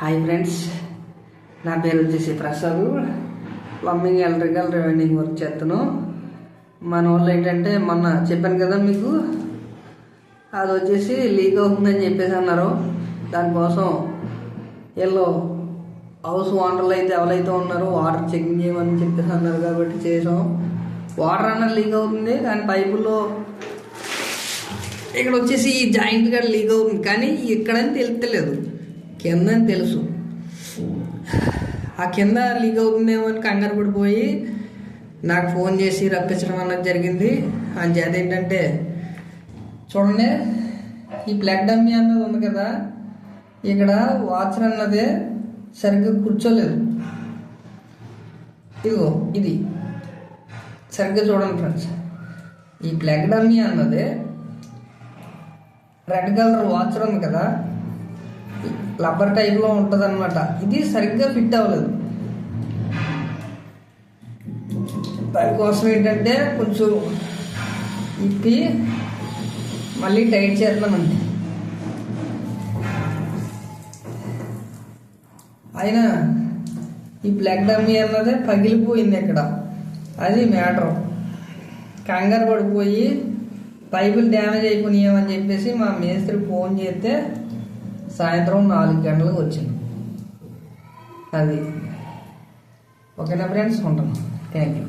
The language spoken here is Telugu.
హాయ్ ఫ్రెండ్స్, నా పేరు వచ్చేసి Prasad. Plumbing, electrical, rewinding work చేస్తాను. మన వాళ్ళు ఏంటంటే మొన్న చెప్పాను కదా మీకు, అది వచ్చేసి లీక్ అవుతుందని చెప్పేసి అన్నారు. దానికోసం వీళ్ళు హౌస్ ఓనర్లు అయితే ఎవరైతే ఉన్నారో వాటర్ చెకింగ్ చేయమని చెప్పేసి అన్నారు కాబట్టి చేసాం. వాటర్ అన్నది లీక్ అవుతుంది, కానీ పైపుల్లో ఇక్కడ వచ్చేసి ఈ జాయింట్ కూడా లీక్ అవుతుంది, కానీ ఇక్కడని తెలుస్తలేదు, కిందని తెలుసు. ఆ కింద లీక్ అవుతుందేమో అని కంగారు పడిపోయి నాకు ఫోన్ చేసి రప్పించడం అన్నది జరిగింది. చేత ఏంటంటే చూడండి, ఈ ప్లగ్ డమ్మీ అన్నది ఉంది కదా, ఇక్కడ వాచర్ అన్నది సరిగ్గా కూర్చోలేదు. ఇదిగో ఇది సరిగ్గా చూడండి ఫ్రెండ్స్, ఈ ప్లగ్ డమ్మీ అన్నది రెడ్ కలర్ వాచర్ ఉంది కదా, రబ్బర్ టైప్లో ఉంటుంది అనమాట. ఇది సరిగ్గా ఫిట్ అవ్వలేదు. దానికోసం ఏంటంటే కొంచెం ఇప్పి మళ్ళీ టైట్ చేద్దామండి. అయినా ఈ ప్లగ్ డమ్మీ అన్నదే పగిలిపోయింది ఇక్కడ, అది మ్యాటర్. కంగారు పడిపోయి పైపులు డ్యామేజ్ అయిపోయినాయమని చెప్పేసి మా మేస్త్రి ఫోన్ చేస్తే సాయంత్రం 4 గంటలకు వచ్చింది. అది ఓకేనా ఫ్రెండ్స్, ఉంటాను. Thank you.